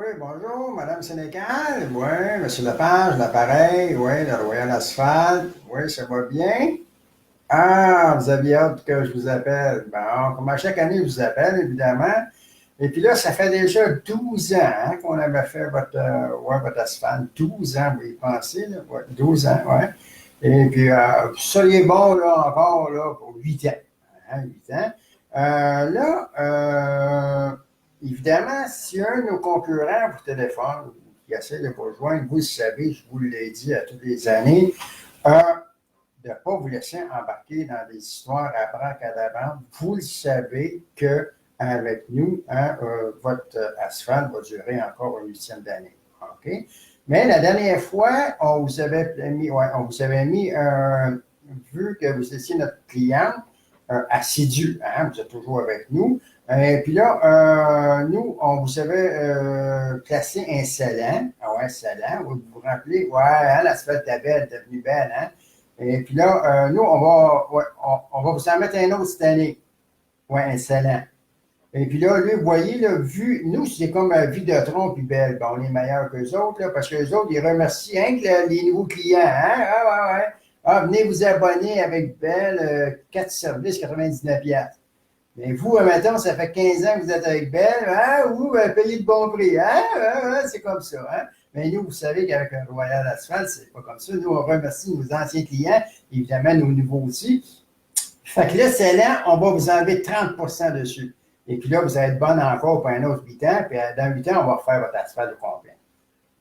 Oui, bonjour, Madame Sénécal. Oui, Monsieur Lepage, l'appareil. Oui, le Royal Asphalt. Oui, ça va bien? Ah, vous aviez hâte que je vous appelle. Bon, comme à chaque année, je vous appelle, évidemment. Et puis là, ça fait déjà 12 ans hein, qu'on avait fait ouais, votre asphalte. 12 ans, vous y pensez, là? Ouais, 12 ans, ouais. Et puis, vous seriez bon, là, encore, là, pour 8 ans. Hein, 8 ans. Évidemment, si un de nos concurrents vous téléphone, qui essaie de vous rejoindre, vous le savez, je vous l'ai dit à toutes les années, euh, de ne pas vous laisser embarquer dans des histoires abracadabrantes. Vous le savez qu'avec nous, hein, votre asphalte va durer encore une huitième d'année. OK? Mais la dernière fois, on vous avait mis, ouais, on vous avait mis vu que vous étiez notre client assidu, hein, vous êtes toujours avec nous. Et puis là, nous, on vous avait placé un scellant. Ah ouais, un scellant. Vous vous rappelez? Ouais, hein, l'asphalte est belle, devenue belle, hein? Et puis là, nous, ouais, on va vous en mettre un autre cette année. Oui, excellent. Et puis là, lui, vous voyez, là, vu, nous, c'est comme Vidéotron puis Bell. Bon, on est meilleurs qu'eux autres, là, parce qu'eux autres, ils remercient hein, que les nouveaux clients. Hein? Ah, ouais, ouais. Ah, venez vous abonner avec Bell, 4 services, 99 piastres. Mais vous, maintenant, ça fait 15 ans que vous êtes avec Bell, hein? Vous payez de bon prix, hein? C'est comme ça, hein? Mais nous, vous savez qu'avec un Royal Asphalt, c'est pas comme ça. Nous, on remercie nos anciens clients, évidemment, nos nouveaux aussi. Fait que là, c'est là, on va vous enlever 30 dessus. Et puis là, vous allez être bonne encore pour un autre 8 ans, puis dans 8 ans, on va refaire votre asphalte au complet.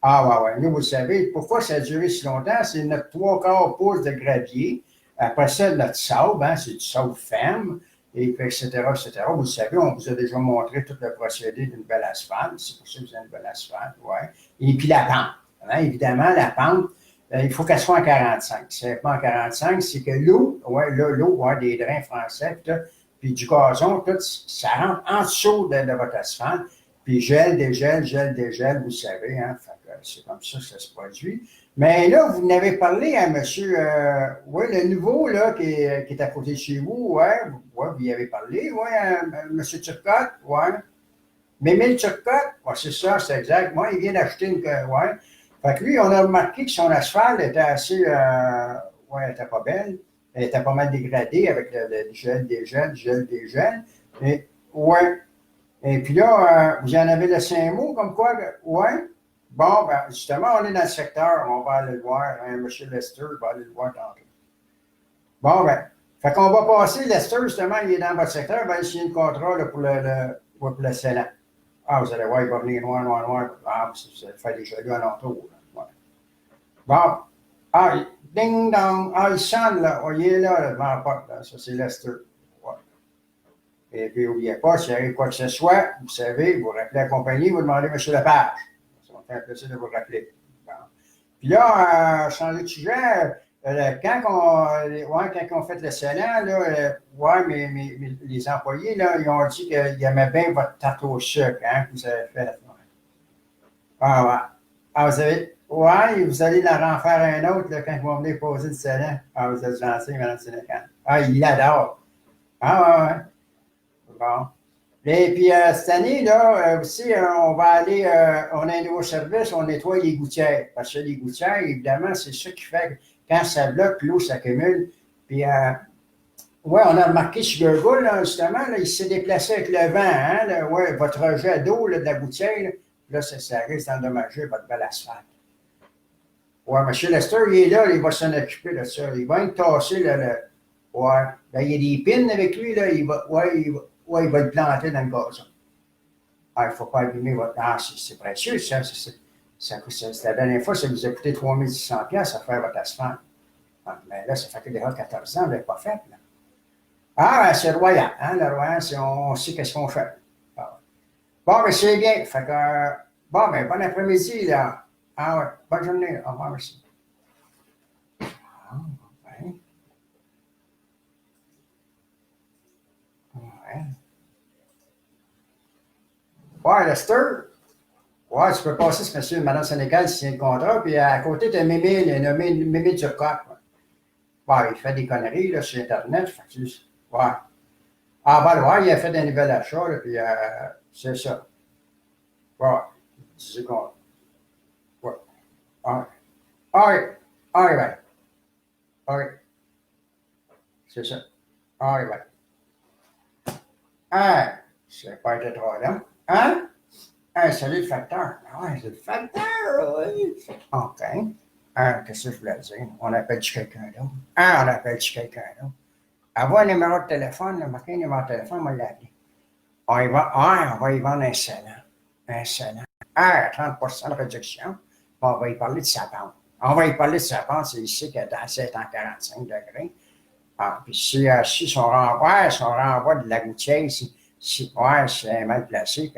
Ah, ouais, ouais. Nous, vous savez, pourquoi ça a duré si longtemps? C'est notre 3/4 pouces de gravier. Après ça, notre sable, hein, c'est du sable ferme, et puis, etc., etc. Vous le savez, on vous a déjà montré tout le procédé d'une belle asphalte. C'est pour ça que vous avez une belle asphalte, ouais. Et puis la pente. Hein, évidemment, la pente, il faut qu'elle soit en 45. Si elle n'est pas en 45, c'est que l'eau, ouais, là, l'eau, ouais, des drains français, puis du gazon, tout, ça rentre en dessous de votre asphalte. Puis gel, dégel, vous savez, hein, c'est comme ça que ça se produit. Mais là, vous n'avez parlé à monsieur, ouais, le nouveau, là, qui est à côté de chez vous, ouais, vous y avez parlé, ouais, monsieur Turcotte, ouais. Mémile Turcotte, ouais, c'est ça, c'est exact. Moi, il vient d'acheter une, ouais. Fait que lui, on a remarqué que son asphalte était assez, ouais, elle était pas belle. Elle était pas mal dégradée avec le gel, dégel. Et, ouais, et puis là, vous en avez laissé un mot comme quoi, ouais. Bon, ben, justement, on est dans le secteur, on va aller le voir. Hein, M. Lester va aller le voir tantôt. Bon, ben, fait qu'on va passer, Lester, justement, il est dans votre secteur, il va aller signer le contrat là, pour le Célan. Ah, vous allez voir, il va venir noir. Ah, ça fait des jaloux alentours. Là. Ouais. Bon, ah, ding dong, ah, il sonne, là, oh, il est là, devant la porte, là. Ça, c'est Lester. Ouais. Et puis, n'oubliez pas, s'il arrive quoi que ce soit, vous savez, vous rappelez la compagnie, vous demandez M. Lepage. Ça va faire plaisir de vous rappeler. Bon. Puis là, changer de sujet, quand on fait le Sénat, là, ouais, mais les employés, là, ils ont dit qu'ils aimaient bien votre tarte au sucre, hein, que vous avez faite. Ouais. Ah, ouais. Ah, vous allez la refaire un autre, là, quand ils vont venir poser le Sénat. Ah, vous êtes gentil, Mme Sénécal. Ah, il l'adore. Ah, ouais. Bon. Et puis, cette année, là, aussi, on va aller, on a un nouveau service, on nettoie les gouttières. Parce que les gouttières, évidemment, c'est ça qui fait que quand ça bloque, l'eau s'accumule. Puis, ouais, on a remarqué sur Google, là, justement, là, il s'est déplacé avec le vent, hein, là, ouais, votre jet d'eau là, de la gouttière, là, ça risque d'endommager votre bel asphalte. Ouais, M. Lester, il est là, il va s'en occuper de ça. Il va être tassé, là, ouais. Ben, il y a des pins avec lui, là, il va le planter dans le gazon. Ah, il ne faut pas abîmer votre. Ah, c'est précieux, ça. C'est la dernière fois, ça vous a coûté 3600$ à faire votre asphalte. Ah, mais là, ça fait que déjà 14 ans, vous ne l'avez pas fait. Là. Ah, ben, c'est royal. Hein, le royal, on sait qu'est-ce qu'on fait. Ah, bon, mais c'est bien. Fait que, bon, ben, bon après-midi, là. Ah, ouais. Bonne journée. Au revoir, merci. Ah, ouais. Ouais. Ouais, Lester. Ouais, tu peux passer ce monsieur, Mme Sénégal, signer le contrat, puis à côté, tu as Mémé, il est nommé Mémé Turcotte. Ouais, il fait des conneries là, sur Internet. Fait que, ouais. Ah, ben, ouais, il a fait un nouvel achat, là, puis c'est ça. Ouais. disais qu'on. Ouais. All right. All right. All right. C'est ça. All right. Ah, c'est pas été trop long. Hein? Ah, salut le facteur. Ah ouais, c'est le facteur, oui. OK. Ah, qu'est-ce que je voulais dire? On appelle-tu quelqu'un d'autre? Ah, on appelle-tu quelqu'un d'autre? Avoir un numéro de téléphone, marquer un numéro de téléphone, on va l'appeler. On va y vendre un salon. Un salon. Ah, 30 de réduction. On va y parler de sa vente. On va y parler de sa vente, c'est ici que dans 745 degrés. Ah, puis si son renvoi de la gouttière, ouais, c'est mal placé,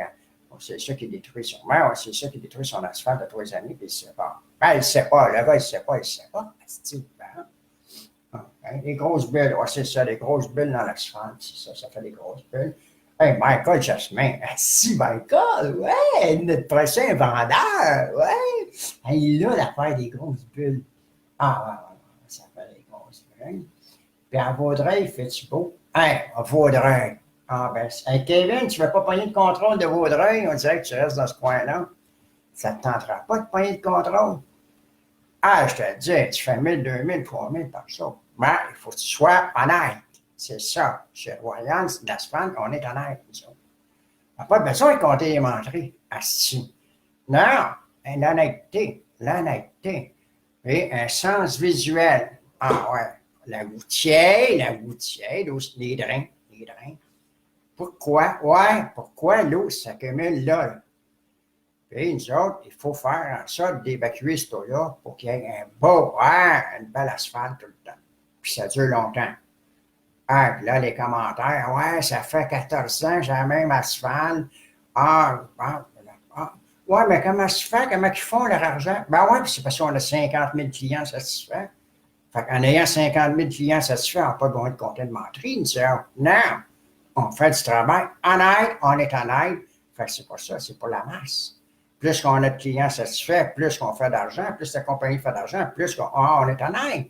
c'est ça qui détruit son mère, c'est ça qui détruit son asphalte de 3 années, puis il ne sait pas. Ben, il ne sait pas, le gars, il ne sait pas, il ne sait pas. Les grosses bulles, ouais, c'est ça, les grosses bulles dans l'asphalte, c'est ça, ça fait des grosses bulles. Hey, Michael Jasmin, si Michael, ouais, notre prochain vendeur, ouais, il a l'affaire des grosses bulles. Ah, ouais, ça fait des grosses bulles. Puis à Vaudreuil, fais-tu beau? Hey, à Vaudreuil. Ah, ben, hey, Kevin, tu ne veux pas pogner le contrôle de Vaudreuil? On dirait que tu restes dans ce coin-là. Ça ne te tentera pas de pogner le contrôle? Ah, je te le dis, tu fais 1000, 2000, 3000 par jour. Ben, il faut que tu sois honnête. C'est ça. Chez Royal, d'Asphalt, on est honnête, nous autres. On n'a pas besoin de compter les menteries. Asti. Non, l'honnêteté. Et un sens visuel. Ah ouais. La gouttière, les drains. Pourquoi? Ouais, pourquoi l'eau s'accumule là? Puis nous autres, il faut faire en sorte d'évacuer ce eau-là pour qu'il y ait une belle asphalte tout le temps. Puis ça dure longtemps. Ah, puis là, les commentaires, ouais, ça fait 14 ans, j'ai la même asphalte. Ouais, mais comment se fait? Comment ils font leur argent? Ben ouais, puis c'est parce qu'on a 50 000 clients satisfaits. Fait qu'en ayant 50 000 clients satisfaits, on n'a pas besoin de compter de menterie, nous autres. Non! On fait du travail honnête, on est honnête. Fait que c'est pas ça, c'est pas la masse. Plus qu'on a de clients satisfaits, plus qu'on fait d'argent, plus la compagnie fait d'argent, plus qu'on est honnête.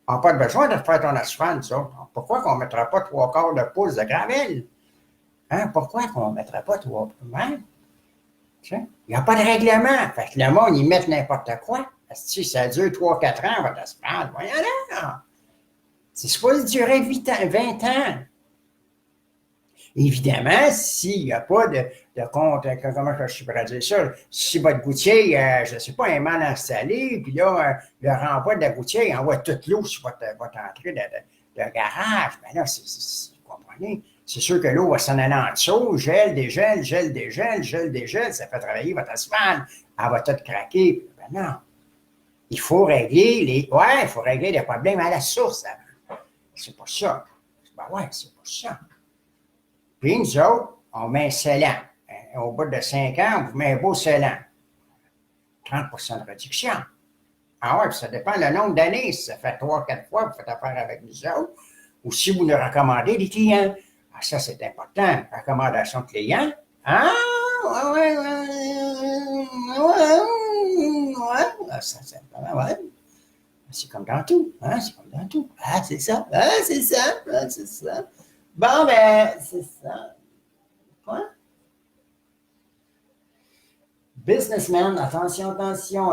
On n'a pas besoin de faire ton asphalte, nous autres. Pourquoi qu'on ne mettra pas 3/4 de pouce de gravel? Hein? Pourquoi qu'on ne mettra pas 3 pouces? Il n'y a pas de règlement. Fait que le monde, ils mettent n'importe quoi. Si ça dure 3-4 ans, votre asphalte, voyons là. C'est supposé durer 20 ans. Évidemment, s'il n'y a pas de compte, comment je pourrais dire ça, si votre gouttière, je ne sais pas, est mal installé, puis là, le renvoi de la gouttière envoie toute l'eau sur votre entrée de garage, bien là, vous comprenez? C'est sûr que l'eau va s'en aller en dessous, gèle, dégèle, ça fait travailler votre asphalte, elle va tout craquer. Ben non. Il faut régler les problèmes à la source avant. C'est pas ça. Ben ouais, c'est pas ça. Puis nous autres, on met un scellant. Au bout de 5 ans, on vous met un beau scellant. 30 de réduction. Ah ouais, puis ça dépend le nombre d'années. Si ça fait 3-4 fois que vous faites affaire avec nous autres, ou si vous nous recommandez des clients. Ah, ça, c'est important. Recommandation client. Ah, ouais. Ça, ouais. C'est comme dans tout. Hein? C'est comme dans tout. Ah, c'est ça. Bon, ben, c'est ça. Quoi? Businessman, attention,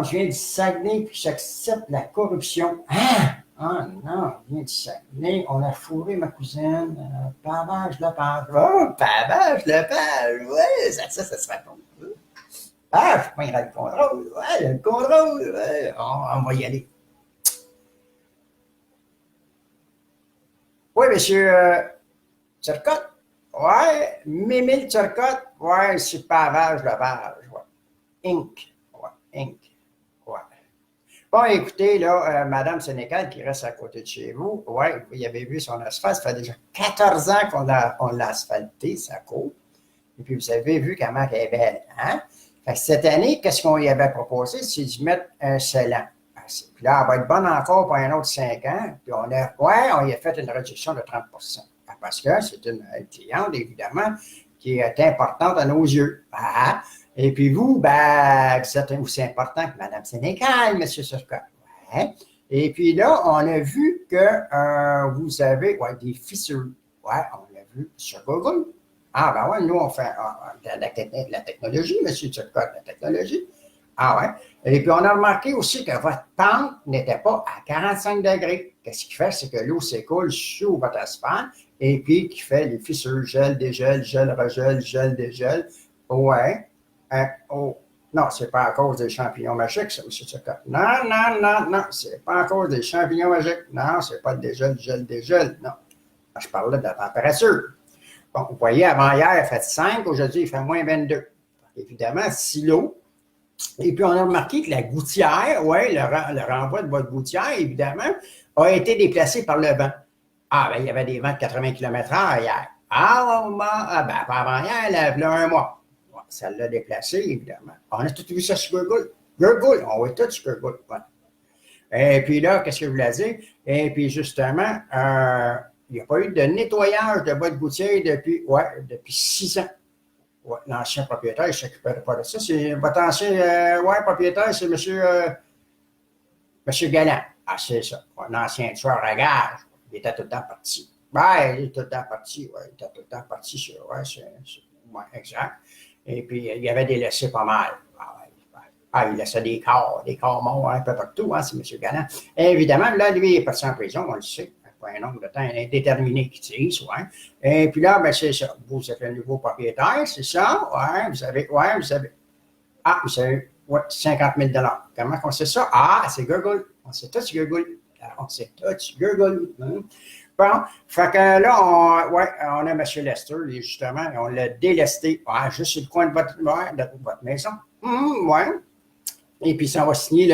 je viens du Saguenay puis j'accepte la corruption. Ah! Ah non, je viens du Saguenay, on a fourré ma cousine. Pavage Lepage. Oh, Pavage Lepage, ouais, ça serait bon. Ah, je prendrai le contrôle, ouais, on va y aller. Oui, monsieur Turcotte. Ouais, Mimile Turcotte. Ouais, c'est Pavage Lepage, ouais. Inc. Ouais. Bon, écoutez, là, Madame Sénécal qui reste à côté de chez vous, ouais, vous avez vu son asphalte, ça fait déjà 14 ans qu'on l'a asphalté, sa cour. Et puis, vous avez vu comment elle est belle, hein? Fait que cette année, qu'est-ce qu'on lui avait proposé? C'est de mettre un scellant. Puis là, elle va être bonne encore pour un autre 5 ans. Puis on lui a fait une réduction de 30 parce que c'est une cliente, évidemment, qui est importante à nos yeux. Ah, et puis vous, ben, vous êtes aussi important que Mme Sénécal, M. Turcotte. Ouais. Et puis là, on a vu que vous avez des fissures. Ouais, on l'a vu sur Google. Ah, ben ouais, nous, on fait la technologie, M. Turcotte, la technologie. Ah ouais. Et puis, on a remarqué aussi que votre pente n'était pas à 45 degrés. Qu'est-ce qui fait? C'est que l'eau s'écoule sous votre asphalte et puis qui fait les fissures, gel, dégel, gel, regel, gel, dégel. Ouais. Oh. Non, c'est pas à cause des champignons magiques, ça, M. Turcotte. Non, non, non, non, c'est pas à cause des champignons magiques. Non, c'est pas le dégel, gel, dégel. Non. Je parlais de la température. Bon, vous voyez, avant hier, il a fait 5, aujourd'hui, il fait moins 22. Évidemment, si l'eau. Et puis, on a remarqué que la gouttière, oui, le renvoi de votre gouttière, évidemment, a été déplacé par le vent. Ah, ben, il y avait des vents de 80 km/h hier. Ah, ben, pas avant hier, il y a un mois. Ouais, ça l'a déplacé, évidemment. On a tout vu ça sur Google. Google, on voit tout sur Google. Ouais. Et puis là, qu'est-ce que je voulais dire? Et puis, justement, il n'y a pas eu de nettoyage de votre gouttière depuis 6 ans. Ouais, l'ancien propriétaire, il ne s'occupait pas de ça. C'est votre ancien propriétaire, c'est monsieur Galland. Ah, c'est ça. Un ancien tueur à gage. Il était tout le temps parti. Ben, il était tout le temps parti. Ouais, il était tout le temps parti. Ouais, exact. Et puis, il avait délaissé pas mal. Il laissait des corps morts un peu partout, hein, c'est M. Galland. Et évidemment, là, lui, il est parti en prison, on le sait. Pas un nombre de temps indéterminé qui utilise, ouais. Et puis là, ben, c'est ça. Vous êtes le nouveau propriétaire, c'est ça? Vous avez, ouais, 50 000 $. Comment on sait ça? Ah, c'est Google. On sait tout sur Google. On sait tout sur Google. Hein? Bon, fait que là, on a M. Lester, lui, justement, on l'a délesté. Juste sur le coin de votre maison. Ouais. Et puis, ça va signer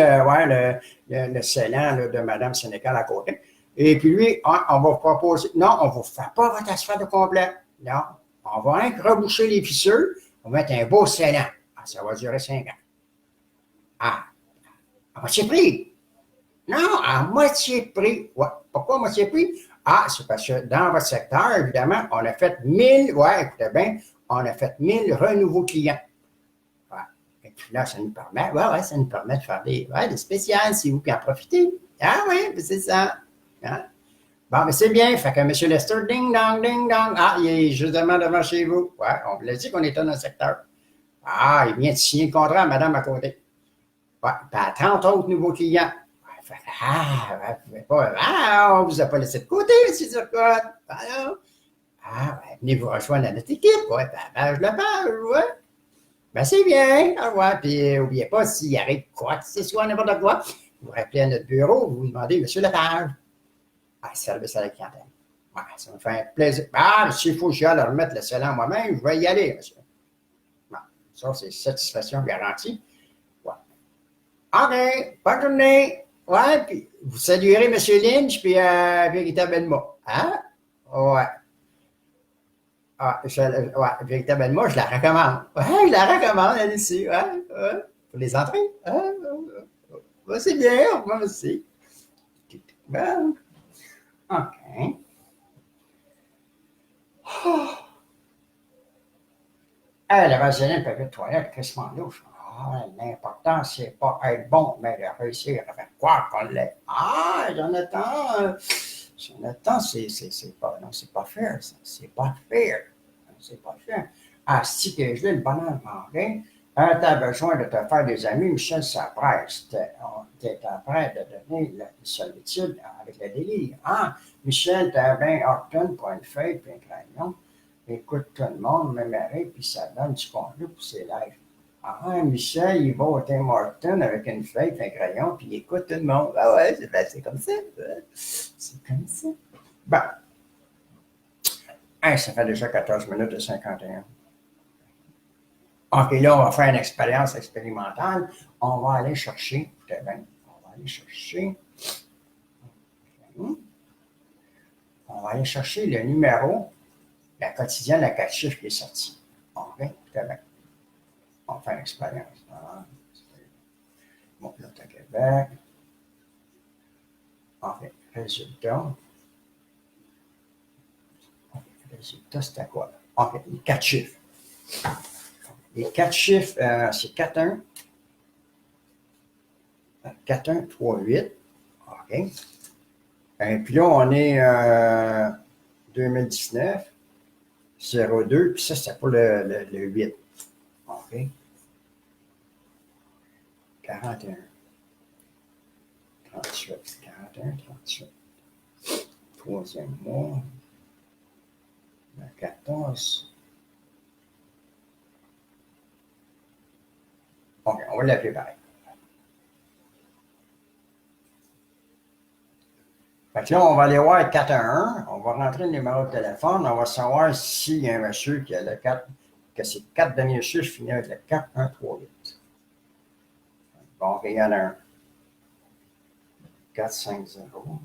le scellant de Mme Sénécal à côté. Et puis, lui, on va proposer, non, on ne vous fait pas votre asphalte au complet. Non, on va reboucher les fissures, on va mettre un beau scellant. Ça va durer 5 ans. À moitié prix. Non, à moitié prix. Ouais. Pourquoi à moitié prix? C'est parce que dans votre secteur, évidemment, on a fait 1000, écoutez bien, on a fait 1000 renouveaux clients. Et puis là, ça nous permet, ça nous permet de faire des spéciales, si vous qui en profitez. Ah oui, c'est ça. Hein? Bon, mais c'est bien. Fait que M. Lester, ding dong, ding dong. Il est justement devant chez vous. Ouais, on vous l'a dit qu'on était dans le secteur. Il vient de signer le contrat à madame à côté. Ouais, puis à 30 autres nouveaux clients. Fait que, on vous a pas laissé de côté, M. Turcotte. Venez vous rejoindre à notre équipe. Ouais, je le parle, ouais. Ben, c'est bien. Puis, n'oubliez pas, s'il arrive quoi que ce soit, n'importe quoi, vous rappelez à notre bureau, vous demandez, M. Lepage. Service à la clientèle. Ouais, ça me fait un plaisir. S'il faut que j'aille remettre le scellant moi-même, je vais y aller, monsieur. Bon, ça, c'est satisfaction garantie. Ouais. OK, bonne journée. Ouais, puis vous saluerez M. Lynch puis véritablement. Hein? Ouais. Véritablement, je la recommande. Ouais, je la recommande, elle ici. Ouais. Pour les entrées. C'est bien, moi aussi. Bon. OK. La vaseline papier de toilette, crissement louche. L'important, c'est pas être bon, mais de réussir à faire croire qu'on l'est. Jonathan, c'est pas, non, c'est pas fair, ça. C'est pas fair. C'est pas fair. Si que je l'ai le bonheur demandé, t'as besoin de te faire des amis, Michel s'apprête. T'es prêt de donner la solitude avec le délire. Michel, t'as bien Horton pour une feuille et un crayon. Écoute tout le monde, mémoré, puis ça donne du contenu pour ses lives. Michel, il va au Tim Horton avec une feuille et un crayon, puis il écoute tout le monde. C'est comme ça. C'est comme ça. Bon. Ça fait déjà 14 minutes et 51. OK, là, on va faire une expérience expérimentale. On va aller chercher, écoutez bien, on va aller chercher le numéro, la quotidienne à 4 chiffres qui est sorti. OK, écoutez bien. On va faire une expérience. Bon, là, à Québec. OK, résultat. Résultat, c'était quoi? OK, les 4 chiffres. Les 4 chiffres, c'est 4-1. 4-1, 3-8. OK. Et puis là, on est 2019. 02, puis ça, c'était pour le 8. OK. 41. 38. 41, 38. Troisième mois. Le 14. OK, on va l'appeler pareil. Fait que là, on va aller voir 411. On va rentrer le numéro de téléphone. On va savoir s'il y a un monsieur qui a le 4, que ses 4 derniers chiffres finissent avec le 4138. Bon, il y en a un. 450.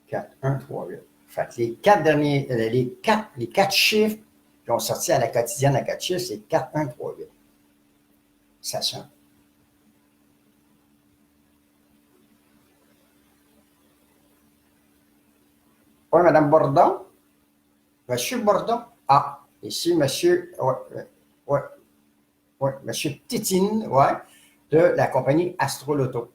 4138. Fait que les 4 derniers, les 4 chiffres qui ont sorti à la quotidienne à 4 chiffres, c'est 4138. Ça sonne. Oui, Mme Bourdon? Monsieur Bourdon? Ah, ici, monsieur, monsieur Titine, de la compagnie Astroloto.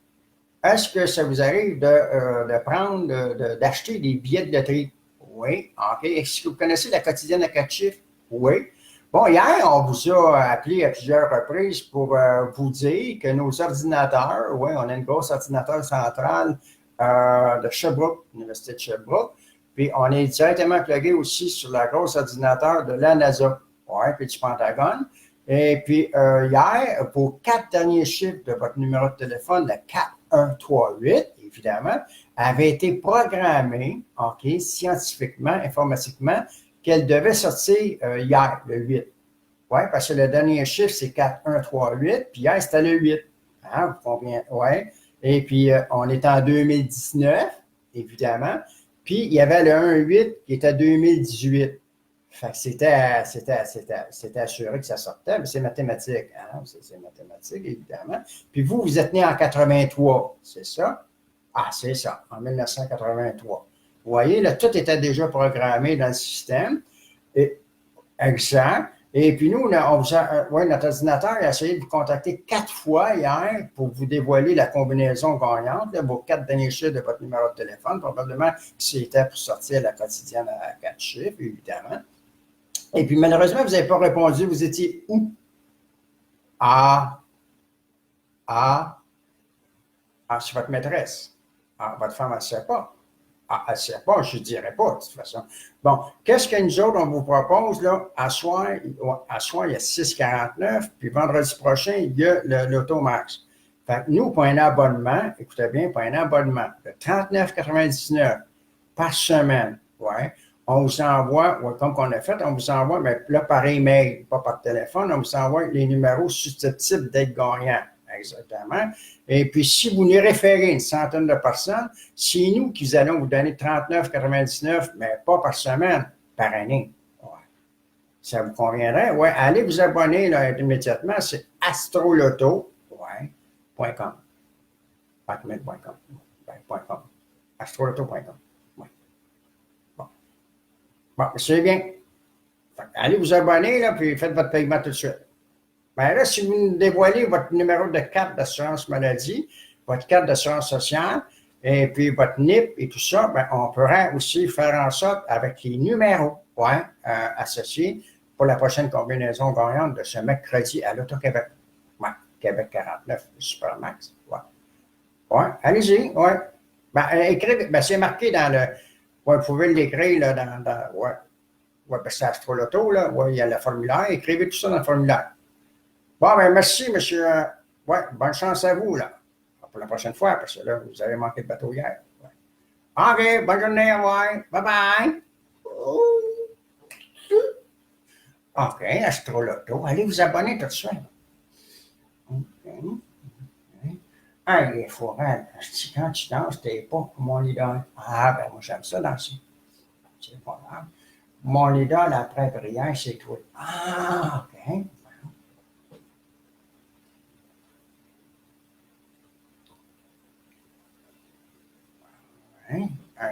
Est-ce que ça vous arrive de prendre, d'acheter des billets de loterie? Oui. OK. Est-ce que vous connaissez la quotidienne à 4 chiffres? Oui. Bon, hier, on vous a appelé à plusieurs reprises pour vous dire que nos ordinateurs, oui, on a une grosse ordinateur centrale de Sherbrooke, l'Université de Sherbrooke, puis on est directement plugué aussi sur la grosse ordinateur de la NASA, puis du Pentagone. Et puis, hier, pour 4 derniers chiffres de votre numéro de téléphone, le 4138, évidemment, avait été programmé, OK, scientifiquement, informatiquement, qu'elle devait sortir hier, le 8. Oui, parce que le dernier chiffre, c'est 4138, puis hier, c'était le 8. Hein, vous comprenez? Oui. Et puis, on est en 2019, évidemment. Puis, il y avait le 1-8 qui était 2018. Fait que c'était assuré que ça sortait, mais c'est mathématique. Hein? C'est mathématique, évidemment. Puis vous êtes né en 83, c'est ça? Ah, c'est ça, en 1983. Vous voyez, là, tout était déjà programmé dans le système. Et, exact. Et puis nous, notre ordinateur a essayé de vous contacter 4 fois hier pour vous dévoiler la combinaison gagnante, là, vos 4 derniers chiffres de votre numéro de téléphone, probablement que c'était pour sortir la quotidienne à 4 chiffres, évidemment. Et puis malheureusement, vous n'avez pas répondu, vous étiez où? C'est votre maîtresse. Votre femme, elle ne sait pas. Elle ne sait pas, je ne dirais pas, de toute façon. Bon, qu'est-ce que nous autres, on vous propose, là? À soir, il y a 6,49, puis vendredi prochain, il y a l'Automax. Fait que nous, pour un abonnement, écoutez bien, pour un abonnement de 39,99 par semaine, on vous envoie, comme on a fait, on vous envoie, mais là, par email, pas par téléphone, on vous envoie les numéros susceptibles d'être gagnants. Exactement. Et puis, si vous nous référez une centaine de personnes, c'est nous qui allons vous donner 39,99, mais pas par semaine, par année. Ouais. Ça vous conviendrait? Oui, allez vous abonner là, immédiatement, c'est astroloto.com. Hotmail.com. Astroloto.com. Ouais. Bon, c'est bien. Allez vous abonner, là, puis faites votre paiement tout de suite. Bien là, si vous nous dévoilez votre numéro de carte d'assurance maladie, votre carte d'assurance sociale, et puis votre NIP et tout ça, bien, on pourra aussi faire en sorte, avec les numéros associés, pour la prochaine combinaison gagnante de ce mercredi à l'Auto-Québec. Ouais, Québec 49, Supermax. Ouais, allez-y, ouais. Écrivez, c'est marqué dans le... vous pouvez l'écrire là, c'est Astroloto, là, il y a le formulaire, écrivez tout ça dans le formulaire. Bon, merci, monsieur. Bonne chance à vous, là. Pour la prochaine fois, parce que là, vous avez manqué de bateau hier. Ouais. OK, bonne journée, Bye-bye. OK, Astroloto. Allez vous abonner tout de suite. OK. Les forêts, quand tu danses, t'es pas mon idole. Moi, j'aime ça danser. C'est pas grave. Mon idole après prière, c'est toi. OK.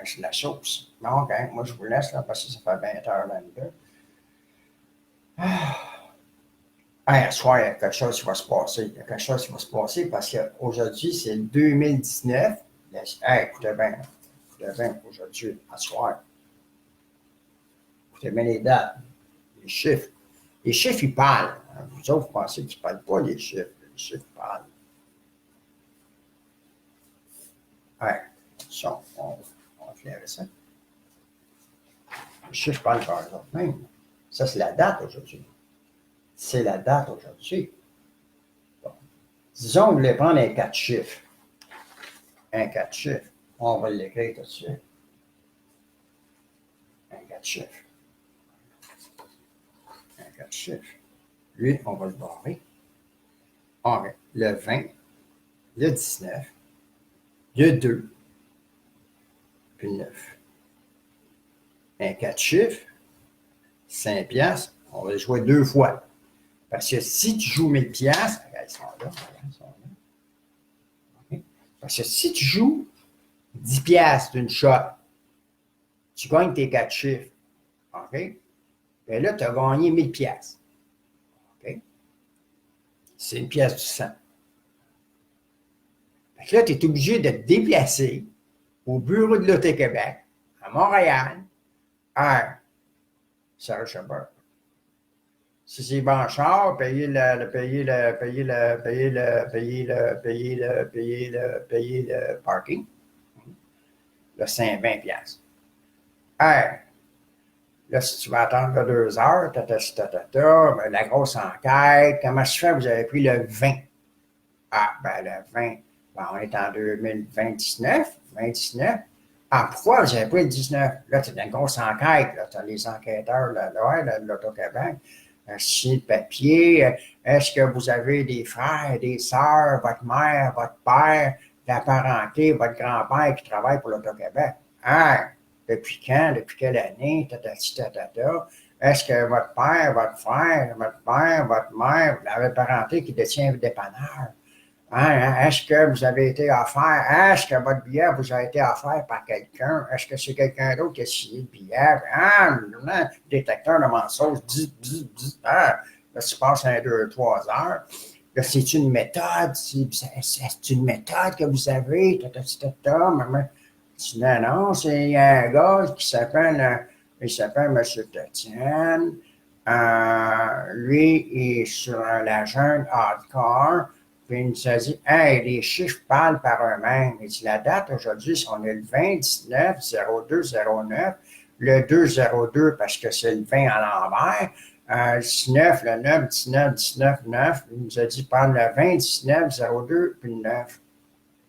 C'est la sauce. OK, moi je vous laisse là parce que ça fait 20h22. À soir, il y a quelque chose qui va se passer. Il y a quelque chose qui va se passer parce qu'aujourd'hui, c'est 2019. Écoutez bien, aujourd'hui, à soir. Écoutez bien les dates, les chiffres. Les chiffres, ils parlent. Vous autres, vous pensez qu'ils ne parlent pas, les chiffres. Les chiffres parlent. Ouais, ça, on va faire ça. Les chiffres parlent par eux-mêmes. Ça, c'est la date aujourd'hui. C'est la date aujourd'hui. Bon. Disons que vous voulez prendre un 4 chiffres. Un 4 chiffres. On va l'écrire tout de suite. Un 4 chiffres. Un 4 chiffres. Lui, on va le barrer. OK. Le 20, le 19, le 2, puis le 9. Un 4 chiffres, 5 piastres, on va le jouer 2 fois. Parce que si tu joues 1000 piastres, regarde, ils sont là, ils sont là. Okay. Parce que si tu joues 10 piastres d'une shot, tu gagnes tes 4 chiffres. OK? Bien là, tu as gagné 1000 piastres. OK? C'est une pièce du sang. Fait que là, tu es obligé de te déplacer au bureau de l'Auto-Québec, à Montréal, à Sarah-Chabot. Si c'est Banchard, payer le parking. Là, c'est 20 piastres. Hey, là, si tu vas attendre 2 heures, la grosse enquête, comment se fait, vous avez pris le 20? Ah, ben le 20, ben, on est en 2029. Ah, pourquoi vous avez pris le 19? Là, tu as une grosse enquête, là, tu as les enquêteurs de l'Auto-Québec. Signer le papier, est-ce que vous avez des frères, des sœurs, votre mère, votre père, la parenté, votre grand-père qui travaille pour l'Auto-Québec? Ah, depuis quand, depuis quelle année, Est-ce que votre père, votre frère, votre père, votre mère, vous avez parenté qui détient le dépanneur? Est-ce que vous avez été offert? Est-ce que votre billet vous a été offert par quelqu'un? Est-ce que c'est quelqu'un d'autre qui a signé le billet? Détecteur de mensonges, là, tu passes 1, 2, 3 heures. Là, c'est une méthode? C'est une méthode que vous avez? Non, c'est un gars qui s'appelle, il s'appelle M. Tatiane. Lui, il est sur la jeune hardcore. Puis il nous a dit, hey, les chiffres parlent par eux-mêmes. Il dit, la date aujourd'hui, on est le 29 02 09, le 202 parce que c'est le 20 à l'envers, 19, le 9, 19, 19, 9. Il nous a dit, prendre le 20, 19, 02, puis le 9.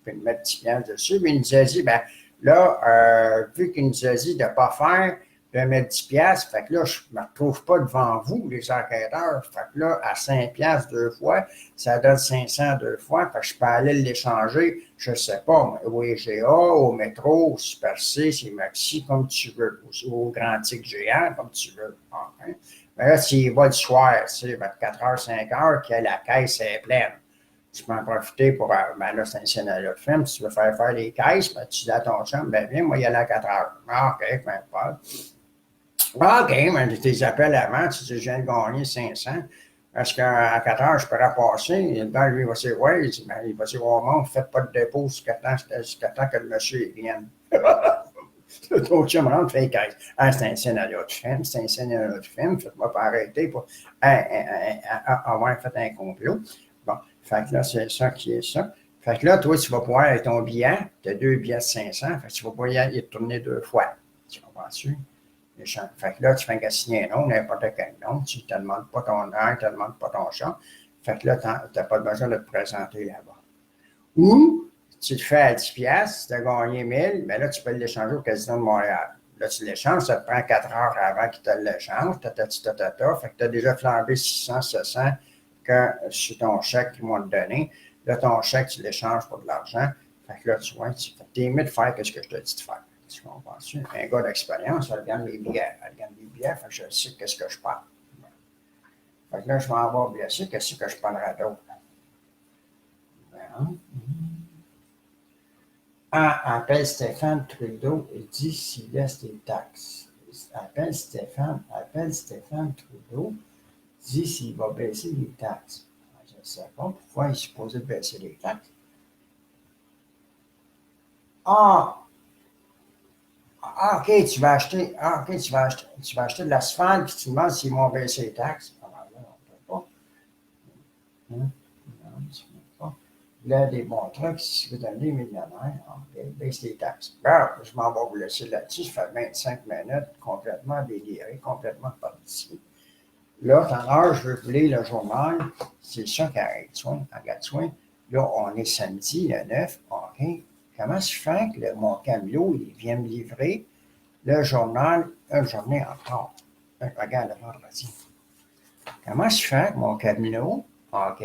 Puis le mettre 10 piastres dessus. Puis il nous a dit, ben là, vu qu'il nous a dit de ne pas faire, de mettre 10 piastres, fait que là, je ne me retrouve pas devant vous, les enquêteurs. Fait que là, à 5 piastres 2 fois, ça donne 500 2 fois. Fait que je peux aller l'échanger, je ne sais pas, au IGA, au métro, au Super C, c'est Maxi, comme tu veux, au Grand Tic Géant, comme tu veux. Okay. Mais là, s'il va le soir, c'est vers 4h, 5h, que la caisse est pleine. Tu peux en profiter pour. Ben là, c'est un scénario de film. Si tu veux faire les caisses, ben, tu dis à ton chum, ben viens, moi, il y a à 4 heures. OK, peu importe. OK, mais tu les appelles avant, tu dis, je viens de gagner 500. Est-ce qu'à 4 heures, je pourrais passer? Le gars, lui, il va dire, ouais, il va dire, oh non, faites pas de dépôt jusqu'à temps que le monsieur vienne. Ton chum rentre, fait les caisses. Ah, c'est un scénario de film, faites-moi pas arrêter pour avoir fait un complot. Bon, fait que là, c'est ça qui est ça. Fait que là, toi, tu vas pouvoir, avec ton billet, tu as 2 billets de 500, fait que tu vas pouvoir y aller tourner 2 fois. Tu comprends-tu? Fait que là, tu fais qu'à signer un nom, n'importe quel nom, tu ne te demandes pas ton nom, tu ne te demandes pas ton champ. Fait que là, tu n'as pas besoin de te présenter là-bas. Ou, tu le fais à 10 piastres, tu as gagné 1000, mais là, tu peux l'échanger au Casino de Montréal. Là, tu l'échanges, ça te prend 4 heures avant qu'il te l'échange, fait que tu as déjà flambé 600, 700 que sur ton chèque qu'ils vont te donner. Là, ton chèque, tu l'échanges pour de l'argent. Fait que là, tu vois, tu es mieux de faire ce que je te dis de faire. Tu comprends-tu? Un gars d'expérience, elle gagne les billets. Fait que je sais qu'est-ce que je parle. Fait que là, je vais avoir blessé, qu'est-ce que je parlerai d'autre? Appelle Stéphane Trudeau et dis s'il laisse les taxes. Appelle Stéphane Trudeau, dis s'il va baisser les taxes. Je ne sais pas pourquoi il est supposé baisser les taxes. OK, tu vas acheter, tu vas acheter de l'asphalte, puis tu demandes s'ils vont baisser les taxes. Ah, ben là, on ne peut pas. Hein? Non, tu ne peux pas. Là, des bons trucs, si vous devenez millionnaire, OK, baisse les taxes. Ben, je m'en vais vous laisser là-dessus, ça fait 25 minutes, complètement déliré, complètement parti. Là, tout à l'heure, je veux vous lire le journal, c'est ça qui arrête soin, en Gatineau. Là, on est samedi, le 9, OK. Comment se fait que mon camion, il vient me livrer le journal une journée en retard? Regarde, le vendredi. Comment se fait que mon camion, OK,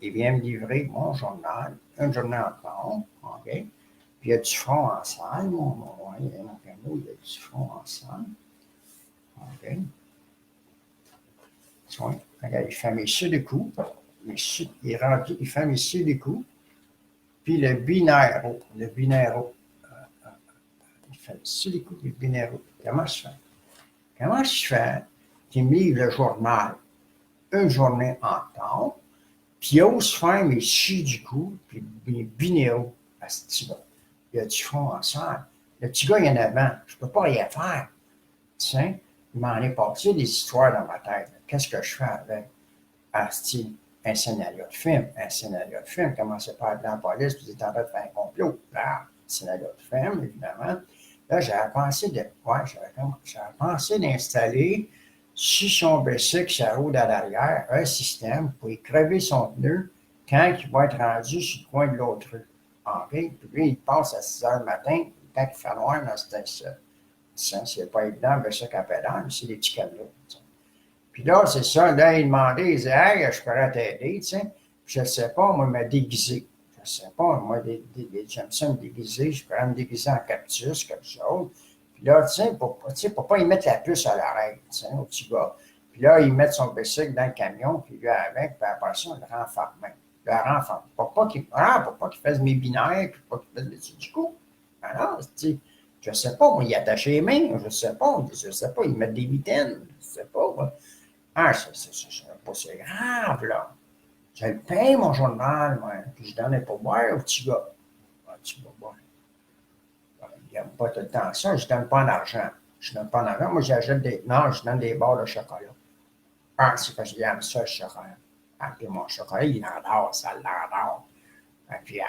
il vient me livrer mon journal une journée en retard, OK? Puis il y a du front en salle, mon camion, il y a du front en salle, OK? Soin. Regarde, il fait mes coups. Il est rendu, il fait mes coups. Puis le binaire, il fait les coups du binaire. Comment je fais? Comment je fais qu'il me livre le journal une journée en temps, puis il ose faire mes du coup, puis mes binaires à ce petit-là. Il y a du fond en salle. Le petit gars, il y en a 20. Je ne peux pas rien faire. Tiens, il m'en est passé des histoires dans ma tête. Qu'est-ce que je fais avec? Asti, un scénario de film. Un scénario de film, commencez par appeler la police, puis vous êtes en train de faire un complot. Là, scénario de film, évidemment. Là, j'avais pensé d'installer sur son bicycle, sa roue à l'arrière, un système pour y crever son pneu quand il va être rendu sur le coin de l'autre rue. OK? Puis lui, il passe à 6 heures le matin, quand il fait noir dans cette ça, c'est pas évident, mais ça qu'à pédale, c'est des petits camions. Puis là, c'est ça, là, il demandait, il disait, hey, je pourrais t'aider, tu sais. Puis je ne sais pas, moi, me déguiser. Je ne sais pas, moi, j'aime ça me déguiser, je pourrais me déguiser en cactus, quelque chose. Puis là, tu sais, pour pas y mettre la puce à l'oreille, tu sais, au petit gars. Puis là, il met son bicycle dans le camion, puis lui avec, puis après ça, on le renferme. Le renferme. Pour pas qu'il fasse mes binaires, puis pas qu'il fasse des du coup. Alors, tu sais, je ne sais pas, moi, il attache les mains, je ne sais pas, il met des mitaines, je ne sais pas, moi. Ah, c'est grave, là. Je le paye, mon journal, moi. Puis je donnais pas boire au petit gars. Ah, tu vas boire. Il n'aime pas tout le temps ça. Je donne pas d'argent. Je donne pas d'argent. Moi, j'achète des. Non, je donne des barres de chocolat. Ah, c'est parce qu'il aime ça, le chocolat. Ah, puis mon chocolat, il l'adore, ça l'adore. Ah, puis,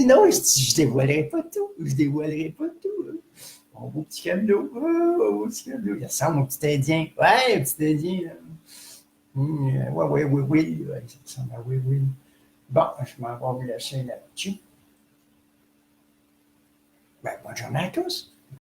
non, je dévoilerai pas tout. Je dévoilerai pas tout. Mon beau petit camelot. Oh, mon beau petit camelot. Il ressemble au petit Indien. Ouais, le petit Indien. Oui. Ça ressemble à oui. Bon, je m'en vais vous laisser là-dessus. Ben, bonne journée à tous.